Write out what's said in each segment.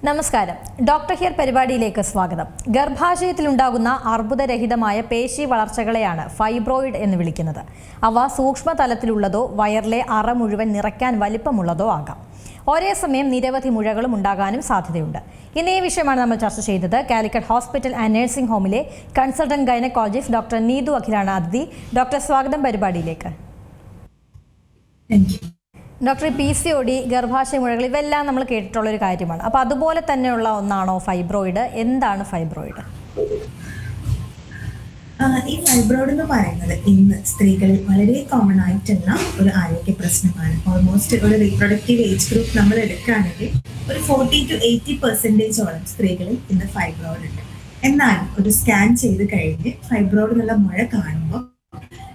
നമസ്കാരം. Doctor here പരിപാടിയിലേക്ക് സ്വാഗതം. ഗർഭാശയത്തിലുണ്ടാകുന്ന അർബുദരഹിതമായ പേശി വളർച്ചകളെയാണ് ഫൈബ്രോയിഡ് എന്ന് വിളിക്കുന്നത്. അവ സൂക്ഷ്മതലത്തിലുള്ളതോ വയറിലെ അറ മുഴുവൻ നിറയ്ക്കാൻ വലിപ്പമുള്ളതോ ആകാം. ഒരേ സമയം നിരവധി മുഴകളും ഉണ്ടാകാനും സാധ്യതയുണ്ട്. ഇന്ന് ഈ വിഷയമാണ് നമ്മൾ ചർച്ച ചെയ്തത്. കാലിക്കറ്റ് ഹോസ്പിറ്റൽ ആൻഡ് നഴ്സിംഗ് ഹോമിലെ കൺസൾട്ടന്റ് ഗൈനക്കോളജിസ്റ്റ് ഡോക്ടർ നീതു അഖിലാണ് അതിഥി. ഡോക്ടർ, സ്വാഗതം പരിപാടിയിലേക്ക്. ഡോക്ടർ, PCOD, ഗർഭാശയ മുഴകൾ ഇവയെല്ലാം നമ്മൾ കേട്ടിട്ടുള്ളൊരു കാര്യമാണ്. അപ്പോൾ അതുപോലെ തന്നെയുള്ള ഒന്നാണോ ഫൈബ്രോയിഡ്? എന്താണ് ഫൈബ്രോയിഡ്? ഈ ഫൈബ്രോയിഡ് എന്ന് പറയുന്നത് ഇന്ന് സ്ത്രീകളിൽ വളരെ കോമൺ ആയിട്ടുള്ള ഒരു ആരോഗ്യ പ്രശ്നമാണ്. ഓൾമോസ്റ്റ് ഒരു റീപ്രൊഡക്റ്റീവ് ഏജ് ഗ്രൂപ്പ് നമ്മൾ എടുക്കുകയാണെങ്കിൽ ഒരു 40 to 80% സ്ത്രീകളിൽ ഇന്ന് ഫൈബ്രോയിഡ് ഉണ്ട്. എന്നാൽ ഒരു സ്കാൻ ചെയ്ത് കഴിഞ്ഞ് ഫൈബ്രോയിഡ് എന്നുള്ള മുഴ കാണുമ്പോൾ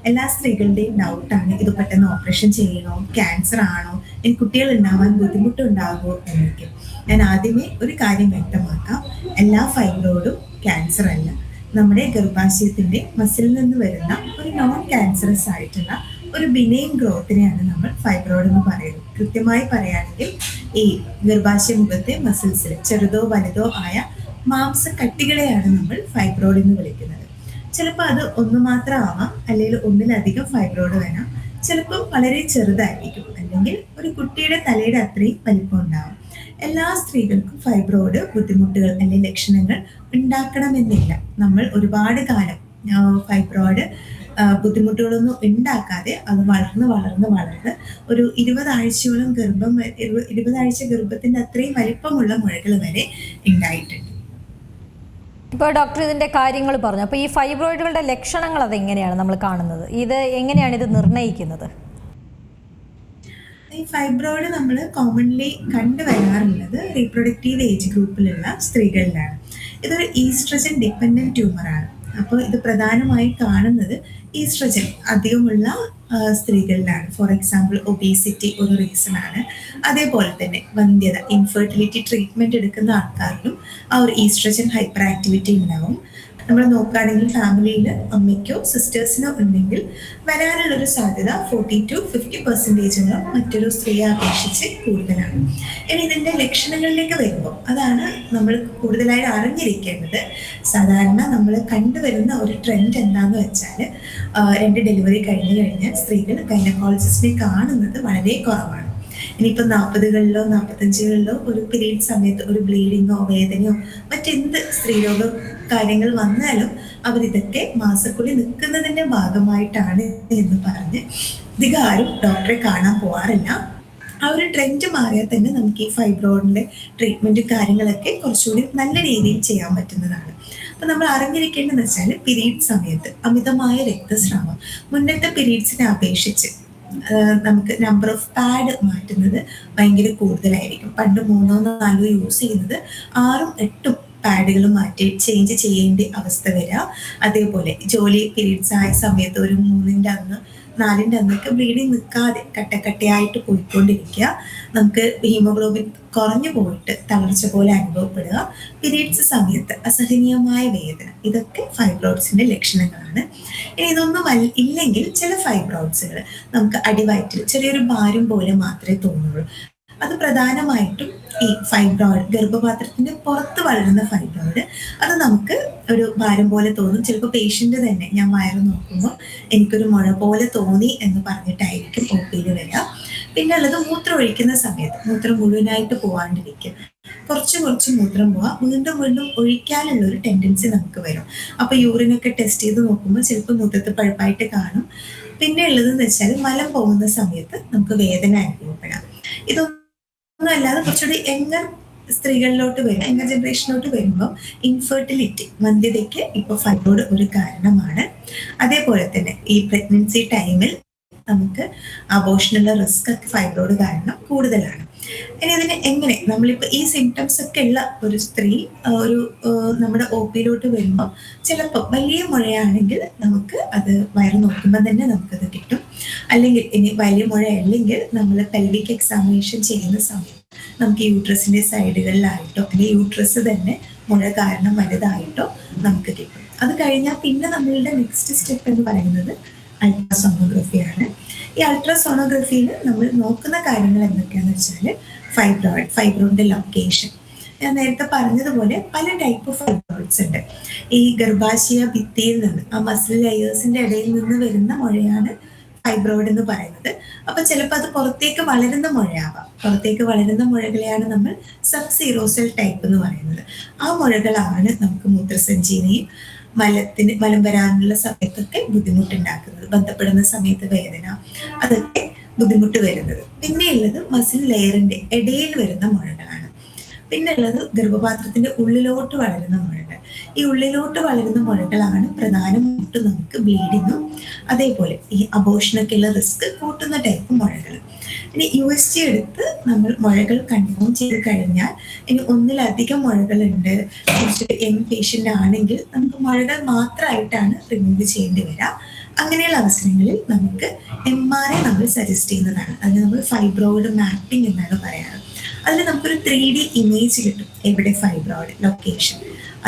എല്ലാ സ്ത്രീകളുടെയും ഡൗട്ടാണ്, ഇത് പെട്ടെന്ന് ഓപ്പറേഷൻ ചെയ്യണോ, ക്യാൻസർ ആണോ, എനിക്ക് കുട്ടികൾ ഉണ്ടാവാൻ ബുദ്ധിമുട്ടുണ്ടാകുമോ എന്നൊക്കെ. ഞാൻ ആദ്യമേ ഒരു കാര്യം വ്യക്തമാക്കാം, എല്ലാ ഫൈബ്രോയിഡും ക്യാൻസർ അല്ല. നമ്മുടെ ഗർഭാശയത്തിന്റെ മസിലിൽ നിന്ന് വരുന്ന ഒരു നോൺ ക്യാൻസറസ് ആയിട്ടുള്ള ഒരു ബിനൈൻ ഗ്രോത്തിനെയാണ് നമ്മൾ ഫൈബ്രോയിഡ് എന്ന് പറയുന്നത്. കൃത്യമായി പറയുകയാണെങ്കിൽ ഈ ഗർഭാശയ മുഖത്തെ മസിൽസിൽ ചെറുതോ വലുതോ ആയ മാംസക്കട്ടികളെയാണ് നമ്മൾ ഫൈബ്രോയിഡ് എന്ന് വിളിക്കുന്നത്. ചിലപ്പോൾ അത് ഒന്ന് മാത്രം ആവാം, അല്ലെങ്കിൽ ഒന്നിലധികം ഫൈബ്രോയിഡ് വരാം. ചിലപ്പോൾ വളരെ ചെറുതായിരിക്കും, അല്ലെങ്കിൽ ഒരു കുട്ടിയുടെ തലയുടെ അത്രയും വലിപ്പം ഉണ്ടാവും. എല്ലാ സ്ത്രീകൾക്കും ഫൈബ്രോയിഡ് ബുദ്ധിമുട്ടുകൾ അല്ലെങ്കിൽ ലക്ഷണങ്ങൾ ഉണ്ടാക്കണമെന്നില്ല. നമ്മൾ ഒരുപാട് കാലം ഫൈബ്രോയിഡ് ബുദ്ധിമുട്ടുകളൊന്നും ഉണ്ടാക്കാതെ അത് വളർന്ന് ഒരു 20 ആഴ്ചയോളം 20 ആഴ്ച ഗർഭത്തിന്റെ അത്രയും വലിപ്പമുള്ള മുഴകൾ വരെ ഉണ്ടായിട്ടുണ്ട്. ഇപ്പോൾ ഡോക്ടർ ഇതിൻ്റെ കാര്യങ്ങൾ പറഞ്ഞു. അപ്പോൾ ഈ ഫൈബ്രോയിഡുകളുടെ ലക്ഷണങ്ങൾ അതെങ്ങനെയാണ് നമ്മൾ കാണുന്നത്? ഇത് എങ്ങനെയാണ് ഇത് നിർണ്ണയിക്കുന്നത്? ഈ ഫൈബ്രോയിഡ് നമ്മൾ കോമൺലി കണ്ടുവരാറുള്ളത് റീപ്രൊഡക്റ്റീവ് ഏജ് ഗ്രൂപ്പിലുള്ള സ്ത്രീകളിലാണ്. ഇതൊരു ഈസ്ട്രജൻ ഡിപ്പെൻഡന്റ് ട്യൂമറാണ്. അപ്പോൾ ഇത് പ്രധാനമായി കാണുന്നത് ഈസ്ട്രജൻ അധികമുള്ള സ്ത്രീകളിലാണ്. ഫോർ എക്സാമ്പിൾ ഒബീസിറ്റി ഒരു റീസൺ ആണ്. അതേപോലെ തന്നെ വന്ധ്യത, ഇൻഫെർട്ടിലിറ്റി ട്രീറ്റ്മെന്റ് എടുക്കുന്ന ആൾക്കാരിലും ആ ഒരു ഈസ്ട്രജൻ ഹൈപ്പർ ആക്ടിവിറ്റി ഉണ്ടാവും. നമ്മൾ നോക്കുകയാണെങ്കിൽ ഫാമിലിയിൽ അമ്മയ്ക്കോ സിസ്റ്റേഴ്സിനോ ഉണ്ടെങ്കിൽ വരാനുള്ളൊരു സാധ്യത 40 to 50% മറ്റൊരു സ്ത്രീയെ അപേക്ഷിച്ച് കൂടുതലാണ്. ഇനി ഇതിൻ്റെ ലക്ഷണങ്ങളിലേക്ക് വരുമ്പോൾ അതാണ് നമ്മൾ കൂടുതലായി അറിഞ്ഞിരിക്കേണ്ടത്. സാധാരണ നമ്മൾ കണ്ടുവരുന്ന ഒരു ട്രെൻഡ് എന്താണെന്ന് വെച്ചാൽ 2 ഡെലിവറി കഴിഞ്ഞാൽ സ്ത്രീകൾ ഗൈനക്കോളജിസ്റ്റിനെ കാണുന്നത് വളരെ കുറവാണ്. ഇനിയിപ്പോൾ 40കളിലോ 45കളിലോ ഒരു പീരീഡ് സമയത്ത് ഒരു ബ്ലീഡിങ്ങോ വേദനയോ മറ്റെന്ത് സ്ത്രീരോഗ കാര്യങ്ങൾ വന്നാലും അവരിതൊക്കെ മാസക്കുളി നിൽക്കുന്നതിന്റെ ഭാഗമായിട്ടാണ് എന്ന് പറഞ്ഞ് അധികം ആരും ഡോക്ടറെ കാണാൻ പോകാറില്ല. ആ ഒരു ട്രെൻഡ് മാറിയാൽ തന്നെ നമുക്ക് ഈ ഫൈബ്രോയിഡിന്റെ ട്രീറ്റ്മെന്റ് കാര്യങ്ങളൊക്കെ കുറച്ചുകൂടി നല്ല രീതിയിൽ ചെയ്യാൻ പറ്റുന്നതാണ്. അപ്പൊ നമ്മൾ അറിഞ്ഞിരിക്കേണ്ടതെന്ന് വെച്ചാൽ പീരീഡ് സമയത്ത് അമിതമായ രക്തസ്രാവം മുന്നത്തെ പീരീഡ്സിനെ അപേക്ഷിച്ച് നമുക്ക് നമ്പർ ഓഫ് പാഡ് മാറ്റുന്നത് ഭയങ്കര കൂടുതലായിരിക്കും. പണ്ട് 3 or 4 യൂസ് ചെയ്യുന്നത് 6 or 8 പാഡുകൾ മാറ്റി ചേഞ്ച് ചെയ്യേണ്ട അവസ്ഥ വരിക. അതേപോലെ ജോലി പീരീഡ്സ് ആയ സമയത്ത് ഒരു 3ന്റെ അന്ന് 4ന്റെ അന്നൊക്കെ ബ്ലീഡിങ് നിൽക്കാതെ കട്ടയായിട്ട് പോയിക്കൊണ്ടിരിക്കുക. നമുക്ക് ഹീമോഗ്ലോബിൻ കുറഞ്ഞു പോയിട്ട് തളർച്ച പോലെ അനുഭവപ്പെടുക. പീരീഡ്സ് സമയത്ത് അസഹനീയമായ വേദന, ഇതൊക്കെ ഫൈബ്രോയിഡ്സിന്റെ ലക്ഷണങ്ങളാണ്. ഇനി ഇതൊന്നും ഇല്ലെങ്കിൽ ചില ഫൈബ്രോയിഡ്സുകൾ നമുക്ക് അടിവയറ്റിൽ ചെറിയൊരു ഭാരം പോലെ മാത്രമേ തോന്നുള്ളൂ. അത് പ്രധാനമായിട്ടും ഈ ഫൈബ്രോയിഡ് ഗർഭപാത്രത്തിന്റെ പുറത്ത് വളരുന്ന ഫൈബ്രോയിഡ്, അത് നമുക്ക് ഒരു ഭാരം പോലെ തോന്നും. ചിലപ്പോൾ പേഷ്യന്റ് തന്നെ ഞാൻ വയറ് നോക്കുമ്പോൾ എനിക്കൊരു മുഴ പോലെ തോന്നി എന്ന് പറഞ്ഞിട്ടായിരിക്കും OP വരിക. പിന്നെ ഉള്ളത് മൂത്രം ഒഴിക്കുന്ന സമയത്ത് മൂത്രം മുഴുവനായിട്ട് പോവാണ്ടിരിക്കുക, കുറച്ച് മൂത്രം പോവാം, വീണ്ടും ഒഴിക്കാനുള്ള ഒരു ടെൻഡൻസി നമുക്ക് വരും. അപ്പൊ യൂറിനൊക്കെ ടെസ്റ്റ് ചെയ്ത് നോക്കുമ്പോൾ ചിലപ്പോൾ മൂത്രത്തിൽ പഴുപ്പായിട്ട് കാണും. പിന്നെ ഉള്ളതെന്ന് വെച്ചാൽ മലം പോകുന്ന സമയത്ത് നമുക്ക് വേദന അനുഭവപ്പെടാം. ഇതൊന്നും അല്ലാതെ കുറച്ചുകൂടി യങ്ങർ സ്ത്രീകളിലോട്ട് വരും, യങ്ങർ ജനറേഷനിലോട്ട് വരുമ്പോൾ ഇൻഫെർട്ടിലിറ്റി, വന്ധ്യതയ്ക്ക് ഇപ്പോൾ ഫൈബ്രോയിഡ് ഒരു കാരണമാണ്. അതേപോലെ തന്നെ ഈ പ്രഗ്നൻസി ടൈമിൽ നമുക്ക് അബോർഷനുള്ള റിസ്ക് ഒക്കെ ഫൈബ്രോയിഡ് കാരണം കൂടുതലാണ്. ഇനി അതിന് എങ്ങനെ നമ്മളിപ്പോൾ ഈ സിംറ്റംസ് ഒക്കെ ഉള്ള ഒരു സ്ത്രീ ഒരു നമ്മുടെ OPയിലോട്ട് വരുമ്പോൾ ചിലപ്പോൾ വലിയ മുഴയാണെങ്കിൽ നമുക്ക് അത് വയറ് നോക്കുമ്പോൾ തന്നെ നമുക്കത് കിട്ടും. അല്ലെങ്കിൽ ഇനി വലിയ മുഴ അല്ലെങ്കിൽ നമ്മൾ പെൽവിക് എക്സാമിനേഷൻ ചെയ്യുന്ന സമയത്ത് നമുക്ക് യൂട്രസിന്റെ സൈഡുകളിലായിട്ടോ അല്ലെങ്കിൽ യൂട്രസ് തന്നെ മുഴ കാരണം വലുതായിട്ടോ നമുക്ക് കിട്ടും. അത് കഴിഞ്ഞാൽ പിന്നെ നമ്മളുടെ നെക്സ്റ്റ് സ്റ്റെപ്പ് എന്ന് പറയുന്നത് അൾട്രാസോണോഗ്രഫിയാണ്. ഈ അൾട്രാസോണോഗ്രഫിയിൽ നമ്മൾ നോക്കുന്ന കാര്യങ്ങൾ എന്തൊക്കെയാണെന്ന് വെച്ചാൽ ഫൈബ്രോയിഡിന്റെ ലൊക്കേഷൻ, ഞാൻ നേരത്തെ പറഞ്ഞതുപോലെ പല ടൈപ്പ് ഓഫ് ഫൈബ്രോയിഡ്സ് ഉണ്ട്. ഈ ഗർഭാശയ ഭിത്തിയിൽ നിന്ന് ആ മസിൽ ലെയേഴ്സിന്റെ ഇടയിൽ നിന്ന് വരുന്ന മുഴയാണ് ഫൈബ്രോയിഡ് എന്ന് പറയുന്നത്. അപ്പൊ ചിലപ്പോൾ അത് പുറത്തേക്ക് വളരുന്ന മുഴയാവാം. പുറത്തേക്ക് വളരുന്ന മുഴകളെയാണ് നമ്മൾ സബ് സീറോസെൽ ടൈപ്പ് എന്ന് പറയുന്നത്. ആ മുഴകളാണ് നമുക്ക് മൂത്രസഞ്ചിനെയും മലം വരാനുള്ള സമയത്തൊക്കെ ബുദ്ധിമുട്ടുണ്ടാക്കുന്നത്, ബന്ധപ്പെടുന്ന സമയത്ത് വേദന, അതൊക്കെ ബുദ്ധിമുട്ട് വരുന്നത്. പിന്നെയുള്ളത് മസിൽ ലെയറിന്റെ ഇടയിൽ വരുന്ന മുഴകളാണ്. പിന്നെ ഉള്ളത് ഗർഭപാത്രത്തിന്റെ ഉള്ളിലോട്ട് വളരുന്ന മുഴകൾ. ഈ ഉള്ളിലോട്ട് വളരുന്ന മുഴകളാണ് പ്രധാനമായിട്ടും നമുക്ക് ബ്ലീഡിങ്ങും അതേപോലെ ഈ അബോർഷനൊക്കെയുള്ള റിസ്ക് കൂട്ടുന്ന ടൈപ്പ് മുഴകൾ. ഇനി USG എടുത്ത് നമ്മൾ മുഴകൾ കൺഫേം ചെയ്ത് കഴിഞ്ഞാൽ ഇനി ഒന്നിലധികം മുഴകളുണ്ട്, കുറച്ച് യങ് പേഷ്യൻ്റ് ആണെങ്കിൽ നമുക്ക് മുഴകൾ മാത്രമായിട്ടാണ് റിമൂവ് ചെയ്യേണ്ടി വരിക. അങ്ങനെയുള്ള അവസരങ്ങളിൽ നമുക്ക് MRI നമ്മൾ സജസ്റ്റ് ചെയ്യുന്നതാണ്. അതിന് നമ്മൾ ഫൈബ്രോയിഡ് മാപ്പിംഗ് എന്നാണ് പറയാറ്. അതിൽ നമുക്കൊരു 3D ഇമേജ് കിട്ടും. എവിടെ ഫൈബ്രോയിഡ് ലൊക്കേഷൻ,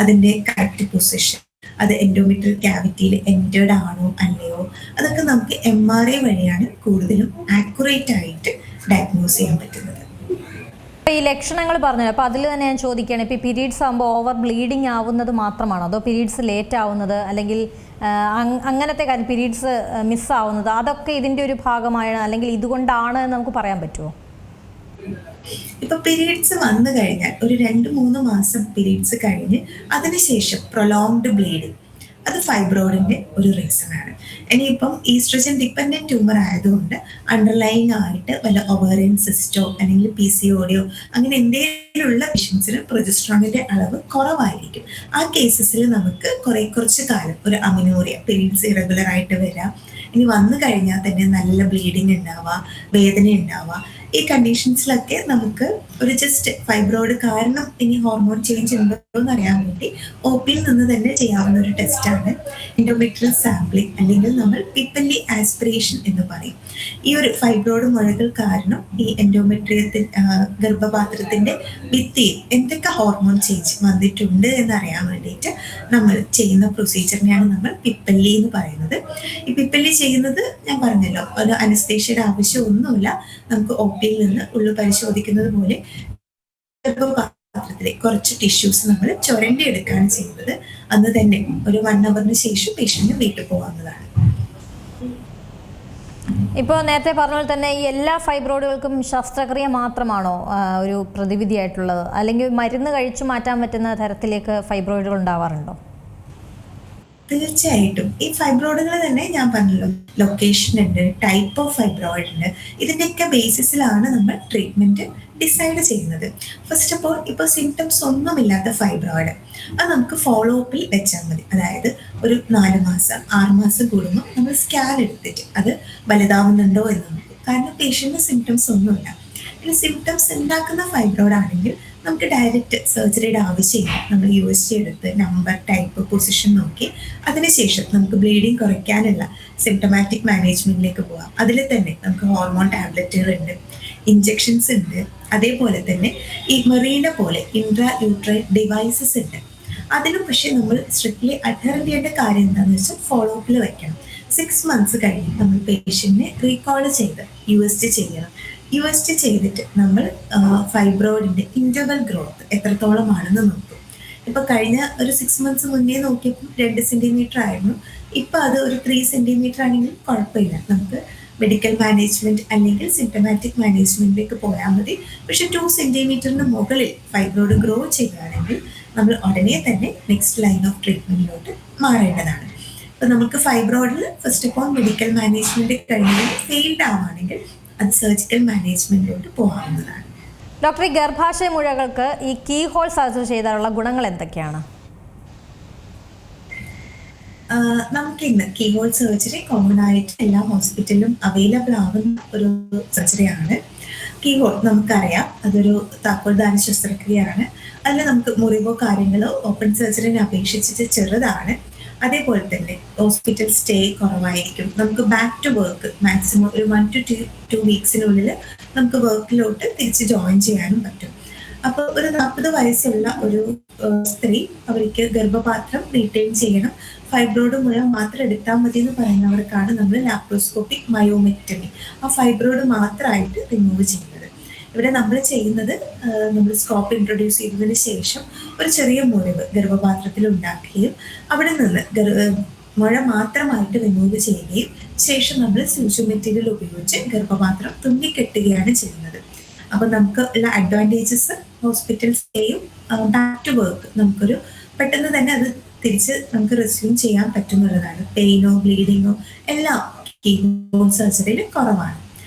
അതിൻ്റെ കറക്റ്റ് പൊസിഷൻ, അത് എൻഡോമെട്രിയൽ ക്യാവിറ്റിയിൽ എൻറ്റേർഡ് ആണോ അല്ലയോ, അതൊക്കെ നമുക്ക് MRI വഴിയാണ് കൂടുതലും ആക്യുറേറ്റ് ആയിട്ട് ഡയഗ്നോസ് ചെയ്യാൻ പറ്റുന്നത്. ഈ ലക്ഷണങ്ങൾ പറഞ്ഞല്ലോ, അപ്പോൾ അതിൽ തന്നെ ഞാൻ ചോദിക്കുകയാണ്, ഇപ്പോൾ പീരീഡ്സ് ആകുമ്പോൾ ഓവർ ബ്ലീഡിങ് ആവുന്നത് മാത്രമാണോ, അതോ പീരീഡ്സ് ലേറ്റ് ആവുന്നത് അല്ലെങ്കിൽ അങ്ങനത്തെ കാര്യം പീരീഡ്സ് മിസ്സാവുന്നത്, അതൊക്കെ ഇതിൻ്റെ ഒരു ഭാഗമാണ് അല്ലെങ്കിൽ ഇതുകൊണ്ടാണ് എന്ന് നമുക്ക് പറയാൻ പറ്റുമോ? ഇപ്പൊ പീരീഡ്സ് വന്നു കഴിഞ്ഞാൽ ഒരു 2-3 മാസം പീരീഡ്സ് കഴിഞ്ഞ് അതിനുശേഷം പ്രൊലോങ്ഡ് ബ്ലീഡിങ്, അത് ഫൈബ്രോയിഡിന്റെ ഒരു റീസൺ ആണ്. ഇനിയിപ്പം ഈസ്ട്രജൻ ഡിപ്പെൻഡന്റ് ട്യൂമർ ആയതുകൊണ്ട് അണ്ടർലൈങ് ആയിട്ട് വല്ല ഒവേറിയൻ സിസ്റ്റോ അല്ലെങ്കിൽ PCOD അങ്ങനെ എന്തെങ്കിലുമുള്ള പേഷ്യൻസിന് പ്രൊജസ്ട്രോണിന്റെ അളവ് കുറവായിരിക്കും. ആ കേസസിൽ നമുക്ക് കുറച്ച് കാലം ഒരു അമിനോറിയ, പീരീഡ്സ് ഇറഗുലർ ആയിട്ട് വരാം, ഇനി വന്നു കഴിഞ്ഞാൽ തന്നെ നല്ല ബ്ലീഡിങ് ഉണ്ടാവുക, വേദന ഉണ്ടാവുക, ഈ കണ്ടീഷൻസിലൊക്കെ നമുക്ക് ഒരു ജസ്റ്റ് ഫൈബ്രോയിഡ് കാരണം ഇനി ഹോർമോൺ ചേഞ്ച് ഉണ്ടോ എന്ന് അറിയാൻ വേണ്ടി OP നിന്ന് തന്നെ ചെയ്യാവുന്ന ഒരു ടെസ്റ്റാണ് എൻഡോമെട്രിയൽ സാമ്പിളിംഗ്, അല്ലെങ്കിൽ നമ്മൾ പിപ്പല്ലി ആസ്പിറേഷൻ എന്ന് പറയും. ഈ ഒരു ഫൈബ്രോയിഡ് മുഴകൾ കാരണം ഈ ഗർഭപാത്രത്തിന്റെ ഭിത്തിയിൽ എന്തൊക്കെ ഹോർമോൺ ചേഞ്ച് വന്നിട്ടുണ്ട് എന്നറിയാൻ വേണ്ടിയിട്ട് നമ്മൾ ചെയ്യുന്ന പ്രൊസീജിയറിനെയാണ് നമ്മൾ പിപ്പല്ലി എന്ന് പറയുന്നത്. ഈ പിപ്പല്ലി ചെയ്യുന്നത് ഞാൻ പറഞ്ഞല്ലോ, ഒരു അനസ്തേഷ്യയുടെ ആവശ്യമൊന്നുമില്ല. നമുക്ക് OP നിന്ന് ഉള്ളു പരിശോധിക്കുന്നത് പോലെ ഗർഭപാത്രത്തിലെ കുറച്ച് ടിഷ്യൂസ് നമ്മൾ ചുരണ്ടി എടുക്കുകയാണ് ചെയ്യുന്നത്. അന്ന് തന്നെ ഒരു 1 അവറിന് ശേഷം പേഷ്യന്റ് വീട്ടിൽ പോകാവുന്നതാണ്. ഇപ്പോൾ നേരത്തെ പറഞ്ഞ പോലെ തന്നെ ഈ എല്ലാ ഫൈബ്രോയിഡുകൾക്കും ശസ്ത്രക്രിയ മാത്രമാണോ ഒരു പ്രതിവിധിയായിട്ടുള്ളത്, അല്ലെങ്കിൽ മരുന്ന് കഴിച്ചു മാറ്റാൻ പറ്റുന്ന തരത്തിലേക്ക് ഫൈബ്രോയിഡുകൾ ഉണ്ടാവാറുണ്ടോ? തീർച്ചയായിട്ടും ഈ ഫൈബ്രോയിഡുകൾ തന്നെ ഞാൻ പറഞ്ഞല്ലോ, ലൊക്കേഷൻ ഉണ്ട്, ടൈപ്പ് ഓഫ് ഫൈബ്രോയിഡ് ഉണ്ട്, ഇതിൻ്റെയൊക്കെ ബേസിസിലാണ് നമ്മൾ ട്രീറ്റ്മെന്റ് ഡിസൈഡ് ചെയ്യുന്നത്. ഫസ്റ്റ് ഓഫ് ഓൾ ഇപ്പോൾ സിംറ്റംസ് ഒന്നുമില്ലാത്ത ഫൈബ്രോയിഡ് അത് നമുക്ക് ഫോളോ അപ്പിൽ വെച്ചാൽ മതി. അതായത് ഒരു 4 മാസം 6 മാസം കൂടുമ്പോൾ നമ്മൾ സ്കാൻ എടുത്തിട്ട് അത് വലുതാവുന്നുണ്ടോ എന്ന് നോക്കും. കാരണം പേഷ്യന്റിന് സിംറ്റംസ് ഒന്നുമില്ല. ഇനി സിംറ്റംസ് ഉണ്ടാക്കുന്ന ഫൈബ്രോയിഡ് ആണെങ്കിൽ നമുക്ക് ഡയറക്റ്റ് സർജറിയുടെ ആവശ്യമില്ല. നമ്മൾ USG എടുത്ത് നമ്പർ, ടൈപ്പ്, പൊസിഷൻ നോക്കി അതിനുശേഷം നമുക്ക് ബ്ലീഡിങ് കുറയ്ക്കാനുള്ള സിംറ്റമാറ്റിക് മാനേജ്മെന്റിലേക്ക് പോകാം. അതിൽ തന്നെ നമുക്ക് ഹോർമോൺ ടാബ്ലറ്റുകൾ ഉണ്ട്, ഇഞ്ചെക്ഷൻസ് ഉണ്ട്, അതേപോലെ തന്നെ ഈ മെറീന പോലെ ഇൻട്രാ യൂട്രൈൻ ഡിവൈസസ് ഉണ്ട്. അതിനും പക്ഷേ നമ്മൾ സ്ട്രിക്ട്ലി അഡ്ഹർ ചെയ്യേണ്ട കാര്യം എന്താണെന്ന് വെച്ചാൽ ഫോളോ അപ്പിൽ വെക്കണം. 6 മന്ത്സ് കഴിഞ്ഞ് നമ്മൾ പേഷ്യന്റിനെ റീകോൾ ചെയ്ത് USG ചെയ്യണം. USG ചെയ്തിട്ട് നമ്മൾ ഫൈബ്രോയിഡിന്റെ ഇന്റർവൽ ഗ്രോത്ത് എത്രത്തോളമാണെന്ന് നോക്കും. ഇപ്പൊ കഴിഞ്ഞ ഒരു 6 മന്ത്സ് മുന്നേ നോക്കിയപ്പോൾ 2 സെന്റിമീറ്റർ ആയിരുന്നു. ഇപ്പൊ അത് ഒരു 3 സെന്റിമീറ്റർ ആണെങ്കിൽ കുഴപ്പമില്ല, നമുക്ക് മെഡിക്കൽ മാനേജ്മെന്റ് അല്ലെങ്കിൽ സിംറ്റമാറ്റിക് മാനേജ്മെന്റിലേക്ക് പോയാൽ മതി. പക്ഷെ 2 സെന്റിമീറ്ററിന് മുകളിൽ ഫൈബ്രോയിഡ് ഗ്രോ ചെയ്യുകയാണെങ്കിൽ നമ്മൾ ഉടനെ തന്നെ നെക്സ്റ്റ് ലൈൻ ഓഫ് ട്രീറ്റ്മെന്റിലോട്ട് മാറേണ്ടതാണ്. അപ്പൊ നമുക്ക് ഫൈബ്രോയിഡിൽ first of all medical management കഴിഞ്ഞാൽ ഫെയിൽഡ് ആവുകയാണെങ്കിൽ അത് സർജിക്കൽ മാനേജ്മെന്റിലോട്ട് പോകാവുന്നതാണ്. ഡോക്ടർ, ഈ ഗർഭാശയ മുഴകൾക്ക് ഈ കീ ഹോൾ സർജറി ചെയ്താലുള്ള ഗുണങ്ങൾ എന്തൊക്കെയാണ്? നമുക്ക് ഇന്ന് കീ ഹോൾ സർജറി കോമൺ ആയിട്ട് എല്ലാ ഹോസ്പിറ്റലിലും അവൈലബിൾ ആവുന്ന ഒരു സർജറിയാണ്. കീ ഹോൾ നമുക്കറിയാം, അതൊരു താക്കോൽദാന ശസ്ത്രക്രിയയാണ്. അതിൽ നമുക്ക് മുറിവോ കാര്യങ്ങളോ ഓപ്പൺ സർജറിനെ അപേക്ഷിച്ചിട്ട് ചെറുതാണ്. അതേപോലെ തന്നെ ഹോസ്പിറ്റൽ സ്റ്റേ കുറവായിരിക്കും. നമുക്ക് ബാക്ക് ടു വർക്ക് മാക്സിമം ഒരു 1 to 2 വീക്സിനുള്ളിൽ നമുക്ക് വർക്കിലോട്ട് തിരിച്ച് ജോയിൻ ചെയ്യാനും പറ്റും. അപ്പോൾ ഒരു 40 വയസ്സുള്ള ഒരു സ്ത്രീ, അവർക്ക് ഗർഭപാത്രം റീറ്റെയിൻ ചെയ്യണം, ഫൈബ്രോയിഡ് മുഴ മാത്രം എടുത്താൽ മതി എന്ന് പറയുന്നവർക്കാണ് നമ്മൾ ലാപ്രോസ്കോപ്പിക് മയോമെക്ടമി, ആ ഫൈബ്രോയിഡ് മാത്രമായിട്ട് റിമൂവ് ചെയ്യുന്നത്. ഇവിടെ നമ്മൾ ചെയ്യുന്നത് നമ്മൾ സ്കോപ്പ് ഇൻട്രൊഡ്യൂസ് ചെയ്തതിന് ശേഷം ഒരു ചെറിയ മുറിവ് ഗർഭപാത്രത്തിൽ ഉണ്ടാക്കുകയും അവിടെ നിന്ന് മുഴ മാത്രമായിട്ട് റിമൂവ് ചെയ്യുകയും ശേഷം നമ്മൾ സ്യൂച്ച് മെറ്റീരിയൽ ഉപയോഗിച്ച് ഗർഭപാത്രം തുന്നിക്കെട്ടുകയാണ് ചെയ്യുന്നത്. അപ്പൊ നമുക്ക് ഉള്ള അഡ്വാൻറ്റേജസ് ഹോസ്പിറ്റൽ സ്റ്റേയും ബാക്ക് ടു വർക്ക് നമുക്കൊരു പെട്ടെന്ന് തന്നെ അത് തിരിച്ച് നമുക്ക് റെസ്യൂം ചെയ്യാൻ പറ്റുന്നുള്ളതാണ്. പെയിനോ ബ്ലീഡിങ്ങോ എല്ലാം കീബോൺ സർജറിയിൽ കുറവാണ്.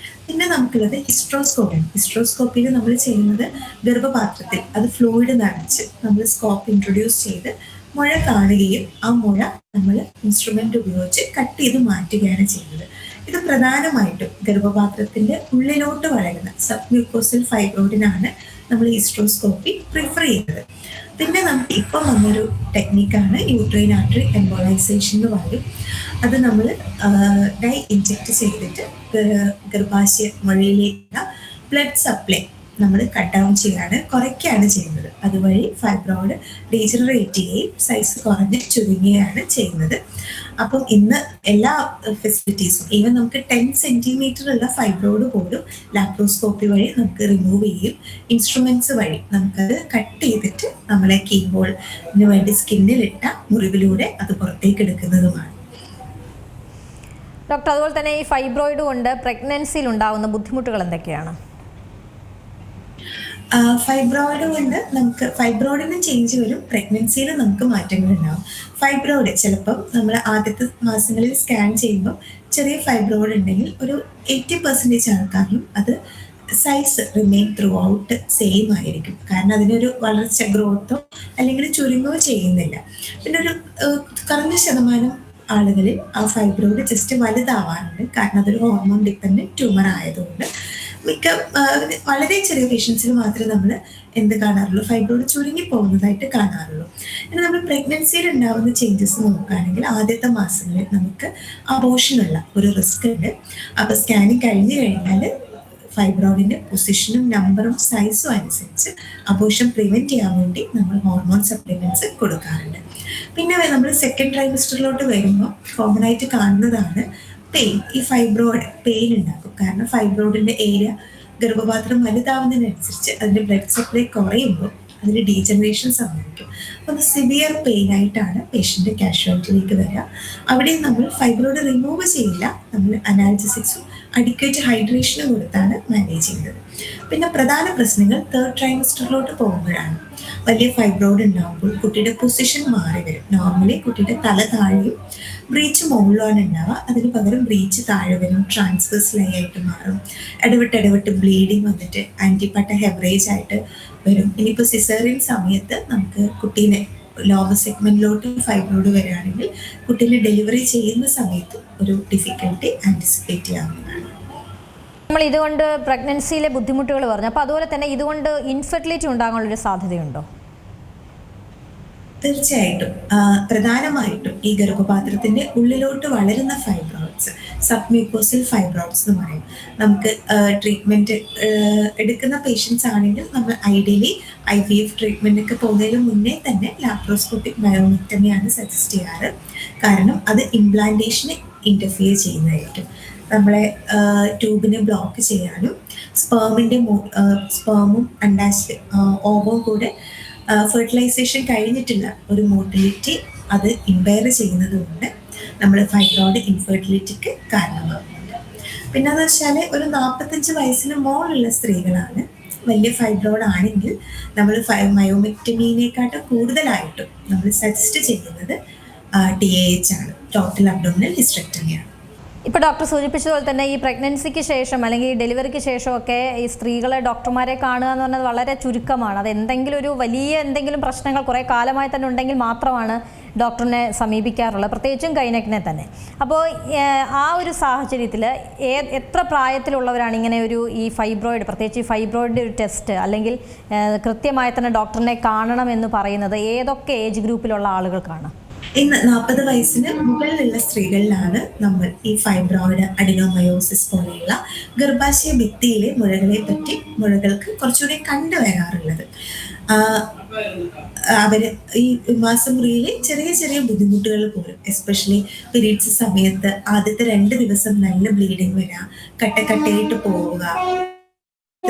പിന്നെ നമുക്കുള്ളത് ഹിസ്ട്രോസ്കോപ്പിയാണ്. ഹിസ്ട്രോസ്കോപ്പിയിൽ നമ്മൾ ചെയ്യുന്നത് ഗർഭപാത്രത്തിൽ അത് ഫ്ലൂയിഡ് നിറച്ച് നമ്മൾ സ്കോപ്പ് ഇൻട്രൊഡ്യൂസ് ചെയ്ത് മുഴ കാണുകയും ആ മുഴ നമ്മൾ ഇൻസ്ട്രുമെന്റ് ഉപയോഗിച്ച് കട്ട് ചെയ്ത് മാറ്റുകയാണ് ചെയ്യുന്നത്. ഇത് പ്രധാനമായിട്ടും ഗർഭപാത്രത്തിന്റെ ഉള്ളിലോട്ട് വളരുന്ന സബ്മ്യൂക്കോസൽ ഫൈബ്രോയിഡിനാണ് നമ്മൾ ഹിസ്ട്രോസ്കോപ്പി പ്രിഫർ ചെയ്യുന്നത്. പിന്നെ നമുക്ക് ഇപ്പം വന്നൊരു ടെക്നിക്കാണ് യൂട്രൈൻ ആർട്ടറി എംബോളൈസേഷൻ എന്ന് പറയും. അത് നമ്മൾ ഡൈ ഇൻജെക്ട് ചെയ്തിട്ട് ഗർഭാശയ മുഴയിലേക്കുള്ള ബ്ലഡ് സപ്ലൈ നമ്മൾ കട്ട് ഡൗൺ ചെയ്യാണ്, കുറയ്ക്കുകയാണ് ചെയ്യുന്നത്. അതുവഴി ഫൈബ്രോയിഡ് ഡീജനറേറ്റ് ചെയ്യുകയും സൈസ് കുറഞ്ഞ് ചുരുങ്ങുകയാണ് ചെയ്യുന്നത്. അപ്പം ഇന്ന് എല്ലാ ഫെസിലിറ്റീസും ഈവൻ നമുക്ക് 10 സെന്റിമീറ്റർ ഉള്ള ഫൈബ്രോയിഡ് പോലും ലാപ്രോസ്കോപ്പി വഴി നമുക്ക് റിമൂവ് ചെയ്യും. ഇൻസ്ട്രുമെന്റ്സ് വഴി നമുക്കത് കട്ട് ചെയ്തിട്ട് നമ്മളെ കീബോളിന് വേണ്ടി സ്കിന്നിലിട്ട മുറിവിലൂടെ അത് പുറത്തേക്ക് എടുക്കുന്നതുമാണ്. ഡോക്ടർ, അതുപോലെ തന്നെ ഈ ഫൈബ്രോയിഡ് കൊണ്ട് പ്രഗ്നൻസിയിൽ ഉണ്ടാകുന്ന ബുദ്ധിമുട്ടുകൾ എന്തൊക്കെയാണ്? ഫൈബ്രോയിഡ് കൊണ്ട് നമുക്ക് ഫൈബ്രോയിഡിന് ചേഞ്ച് വരും, പ്രഗ്നൻസിയിൽ നമുക്ക് മാറ്റങ്ങൾ ഉണ്ടാവും. ഫൈബ്രോയിഡ് ചിലപ്പം നമ്മൾ ആദ്യത്തെ മാസങ്ങളിൽ സ്കാൻ ചെയ്യുമ്പോൾ ചെറിയ ഫൈബ്രോയിഡ് ഉണ്ടെങ്കിൽ ഒരു 80% ആൾക്കാരിലും അത് size remain through out same ആയിരിക്കും. കാരണം അതിനൊരു വളർച്ച ഗ്രോത്തോ അല്ലെങ്കിൽ ചുരുങ്ങോ ചെയ്യുന്നില്ല. പിന്നെ ഒരു കുറഞ്ഞ ശതമാനം ആളുകളിൽ ആ ഫൈബ്രോയിഡ് ജസ്റ്റ് വലുതാവാറുണ്ട്. കാരണം അതൊരു ഹോർമോൺ ഡിപ്പെൻഡൻറ്റ് ട്യൂമർ ആയതുകൊണ്ട് വളരെ ചെറിയ പേഷ്യൻസിൽ മാത്രമേ നമ്മൾ എന്ത് കാണാറുള്ളൂ, ഫൈബ്രോയിഡ് ചുരുങ്ങി പോകുന്നതായിട്ട് കാണാറുള്ളൂ. ഇനി നമ്മൾ പ്രഗ്നൻസിയിൽ ഉണ്ടാകുന്ന ചേഞ്ചസ് നോക്കുകയാണെങ്കിൽ ആദ്യത്തെ മാസങ്ങളിൽ നമുക്ക് അബോർഷനുള്ള ഒരു റിസ്ക് ഉണ്ട്. അപ്പോൾ സ്കാനിങ് കഴിഞ്ഞു കഴിഞ്ഞാൽ ഫൈബ്രോയിഡിന്റെ പൊസിഷനും നമ്പറും സൈസും അനുസരിച്ച് അബോർഷൻ പ്രിവെന്റ് ചെയ്യാൻ വേണ്ടി നമ്മൾ ഹോർമോൺ സപ്ലിമെന്റ്സ് കൊടുക്കാറുണ്ട്. പിന്നെ നമ്മൾ സെക്കൻഡ് ട്രൈമസ്റ്ററിലോട്ട് വരുമ്പോൾ കോമൺ ആയിട്ട് കാണുന്നതാണ് പെയിൻ. ഈ ഫൈബ്രോയിഡ് പെയിൻ ഉണ്ടാക്കും. കാരണം ഫൈബ്രോയിഡിന്റെ ഏരിയ ഗർഭപാത്രം വലുതാവുന്നതിനനുസരിച്ച് അതിന്റെ ബ്ലഡ് സപ്ലൈ കുറയുമ്പോൾ അതിന് ഡീജനറേഷൻ സംഭവിക്കും. അപ്പോൾ അത് സിവിയർ പെയിൻ ആയിട്ടാണ് പേഷ്യന്റ് കാഷ്വാലിറ്റിയിലേക്ക് വരിക. അവിടെ നമ്മൾ ഫൈബ്രോയിഡ് റിമൂവ് ചെയ്യില്ല, നമ്മൾ അനാൽജസിക്സും അഡിക്വേറ്റ് ഹൈഡ്രേഷനും കൊടുത്താണ് മാനേജ് ചെയ്യുന്നത്. പിന്നെ പ്രധാന പ്രശ്നങ്ങൾ 3rd ട്രൈമസ്റ്ററിലോട്ട് പോകുമ്പോഴാണ്. വലിയ ഫൈബ്രോയിഡ് ഉണ്ടാകുമ്പോൾ കുട്ടിയുടെ പൊസിഷൻ മാറി വരും. നോർമലി കുട്ടിയുടെ തല താഴെയും ബ്രീച്ച് മുകളിലാണ് ഉണ്ടാവുക, അതിന് പകരം ബ്രീച്ച് താഴെ വരും, ട്രാൻസ്വേഴ്സ് ലൈ ആയിട്ട് മാറും, ഇടവിട്ട് ബ്ലീഡിങ് വന്നിട്ട് ആൻറ്റിപ്പട്ട ഹെവറേജ് ആയിട്ട് വരും. ഇനിയിപ്പോൾ സിസേറിയൻ സമയത്ത് നമുക്ക് കുട്ടീനെ ലോവർ സെഗ്മെന്റിലോട്ട് ഫൈബ്രോയിഡ് വരികയാണെങ്കിൽ കുട്ടീനെ ഡെലിവറി ചെയ്യുന്ന സമയത്ത് ഒരു ഡിഫിക്കൽട്ടി ആൻറ്റിസിപ്പേറ്റ് ചെയ്യാവുന്നതാണ്. നമ്മൾ ഇതുകൊണ്ട് പ്രഗ്നൻസിയിലെ ബുദ്ധിമുട്ടുകൾ പറഞ്ഞു, അപ്പോൾ അതുപോലെ തന്നെ ഇതുകൊണ്ട് ഇൻഫെർട്ടിലിറ്റി ഉണ്ടാകാനുള്ളൊരു സാധ്യതയുണ്ടോ? തീർച്ചയായിട്ടും. പ്രധാനമായിട്ടും ഈ ഗർഭപാത്രത്തിന്റെ ഉള്ളിലോട്ട് വളരുന്ന ഫൈബ്രോയിഡ്സ് സബ്മ്യൂക്കോസൽ ഫൈബ്രോയിഡ്സ് എന്ന് പറയും. നമുക്ക് ട്രീറ്റ്മെന്റ് എടുക്കുന്ന പേഷ്യൻസ് ആണെങ്കിൽ നമ്മൾ ഐഡിയലി IVF ട്രീറ്റ്മെന്റ് ഒക്കെ പോകുന്നതിന് മുന്നേ തന്നെ ലാപ്രോസ്കോപ്പിക് മയോമെക്ടമിയാണ് സജസ്റ്റ് ചെയ്യാറ്. കാരണം അത് ഇംപ്ലാന്റേഷന് ഇന്റർഫിയർ ചെയ്യുന്നതായിരിക്കും. നമ്മളെ ട്യൂബിനെ ബ്ലോക്ക് ചെയ്യാനും സ്പേമും അണ്ടാശയ ഓവവും കൂടെ ഫെർട്ടിലൈസേഷൻ കഴിഞ്ഞിട്ടുള്ള ഒരു മോട്ടിലിറ്റി അത് ഇമ്പയർ ചെയ്യുന്നത് കൊണ്ട് നമ്മൾ ഫൈബ്രോയിഡ് ഇൻഫെർട്ടിലിറ്റിക്ക് കാരണമാകുന്നുണ്ട്. പിന്നെ എന്ന് വെച്ചാൽ ഒരു 45 വയസ്സിന് മുകളിലുള്ള സ്ത്രീകളാണ് വലിയ ഫൈബ്രോയിഡ് ആണെങ്കിൽ നമ്മൾ മയോമെക്ടമീനെക്കാട്ടും കൂടുതലായിട്ടും നമ്മൾ സജസ്റ്റ് ചെയ്യുന്നത് TAH ആണ്, ടോട്ടൽ അബ്ഡോമിനൽ ഹിസ്റ്ററെക്ടമിയാണ്. ഇപ്പോൾ ഡോക്ടർ സൂചിപ്പിച്ചതുപോലെ തന്നെ ഈ പ്രഗ്നൻസിക്ക് ശേഷം അല്ലെങ്കിൽ ഈ ഡെലിവറിക്ക് ശേഷമൊക്കെ ഈ സ്ത്രീകളെ ഡോക്ടർമാരെ കാണുക എന്ന് പറഞ്ഞത് വളരെ ചുരുക്കമാണ്. അത് എന്തെങ്കിലും പ്രശ്നങ്ങൾ കുറേ കാലമായി തന്നെ ഉണ്ടെങ്കിൽ മാത്രമാണ് ഡോക്ടറിനെ സമീപിക്കാറുള്ളത്, പ്രത്യേകിച്ചും ഗൈനക്കിനെ തന്നെ. അപ്പോൾ ആ ഒരു സാഹചര്യത്തിൽ എത്ര പ്രായത്തിലുള്ളവരാണ് ഇങ്ങനെ ഈ ഫൈബ്രോയിഡ്, പ്രത്യേകിച്ച് ഈ ഫൈബ്രോയിഡിൻ്റെ ഒരു ടെസ്റ്റ് അല്ലെങ്കിൽ കൃത്യമായി തന്നെ ഡോക്ടറിനെ കാണണമെന്ന് പറയുന്നത് ഏതൊക്കെ ഏജ് ഗ്രൂപ്പിലുള്ള ആളുകൾക്കാണ്? ഇന്ന് 40 വയസ്സിന് മുകളിലുള്ള സ്ത്രീകളിലാണ് നമ്മൾ ഈ ഫൈബ്രോയിഡ്, അഡിനോമയോസിസ് പോലെയുള്ള ഗർഭാശയ ഭിത്തിയിലെ മുഴകൾക്ക് കുറച്ചുകൂടി കണ്ടുവരാറുള്ളത്. അവര് ഈ മാസമുറിയിലെ ചെറിയ ബുദ്ധിമുട്ടുകൾ പോലും, എസ്പെഷ്യലി പീരീഡ്സ് സമയത്ത് ആദ്യത്തെ 2 ദിവസം നല്ല ബ്ലീഡിങ് വരിക, കട്ടയായിട്ട് പോവുക,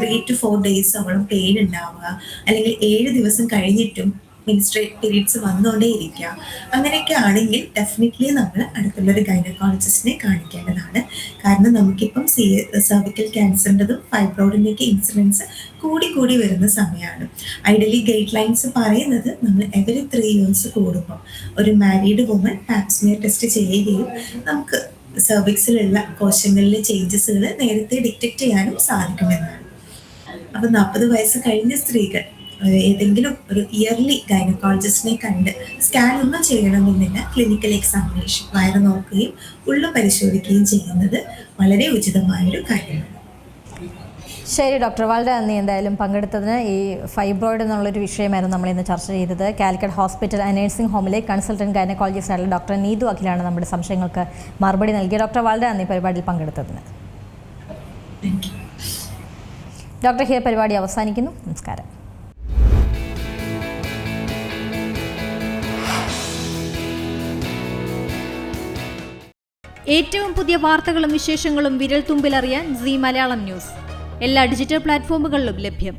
3 to 4 ഡേയ്സോളം പെയിൻ ഉണ്ടാവുക, അല്ലെങ്കിൽ 7 ദിവസം കഴിഞ്ഞിട്ടും മെൻസ്ട്രേറ്റ് പീരീഡ്സ് വന്നുകൊണ്ടേ ഇരിക്കുക, അങ്ങനെയൊക്കെ ആണെങ്കിൽ ഡെഫിനറ്റ്ലി നമ്മൾ അടുത്തുള്ളൊരു ഗൈനക്കോളജിസ്റ്റിനെ കാണിക്കേണ്ടതാണ്. കാരണം നമുക്കിപ്പം സെർവിക്കൽ ക്യാൻസറിൻ്റെതും ഫൈബ്രോയിഡിൻ്റെയൊക്കെ ഇൻസിഡൻസ് കൂടി വരുന്ന സമയമാണ്. ഐഡിയലി ഗൈഡ് ലൈൻസ് പറയുന്നത് നമ്മൾ എവറി 3 years കൂടുമ്പോൾ ഒരു മാരീഡ് വുമൻ പാപ്സ്മിയർ ടെസ്റ്റ് ചെയ്യുകയും നമുക്ക് സെർവിക്സിലുള്ള കോശങ്ങളിലെ ചേഞ്ചസുകൾ നേരത്തെ ഡിറ്റക്ട് ചെയ്യാനും സാധിക്കുമെന്നാണ്. അപ്പോൾ 40 വയസ്സ് കഴിഞ്ഞ സ്ത്രീകൾ ഏതെങ്കിലും ഒരു ഇയർലി ഗൈനക്കോളജിസ്റ്റിനെ കണ്ട് സ്കാൻ ഒന്നും ചെയ്യണമെന്നില്ല, ക്ലിനിക്കൽ എക്സാമിനേഷൻ വയറ് നോക്കുകയും ഉള്ളു പരിശോധിക്കുകയും ചെയ്യുന്നത് വളരെ ഉചിതമായൊരു കാര്യമാണ്. ശരി ഡോക്ടർ, വളരെ നന്ദി എന്തായാലും പങ്കെടുത്തതിന്. ഈ ഫൈബ്രോയിഡ് എന്നുള്ളൊരു വിഷയമായിരുന്നു നമ്മളിന്ന് ചർച്ച ചെയ്തത്. കാലിക്കറ്റ് ഹോസ്പിറ്റൽ ആൻഡ് നഴ്സിംഗ് ഹോമിലെ കൺസൾട്ടൻറ്റ് ഗൈനക്കോളജിസ്റ്റായിട്ടുള്ള ഡോക്ടർ നീതു അഖിലാണ് നമ്മുടെ സംശയങ്ങൾക്ക് മറുപടി നൽകിയത്. ഡോക്ടർ വളരെ നന്ദി പരിപാടിയിൽ പങ്കെടുത്തതിന്. ഡോക്ടർ ഹിയർ പരിപാടി അവസാനിക്കുന്നു. നമസ്കാരം. ഏറ്റവും പുതിയ വാർത്തകളും വിശേഷങ്ങളും വിരൽ തുമ്പിലറിയാൻ സീ മലയാളം ന്യൂസ് എല്ലാ ഡിജിറ്റൽ പ്ലാറ്റ്ഫോമുകളിലും ലഭ്യം.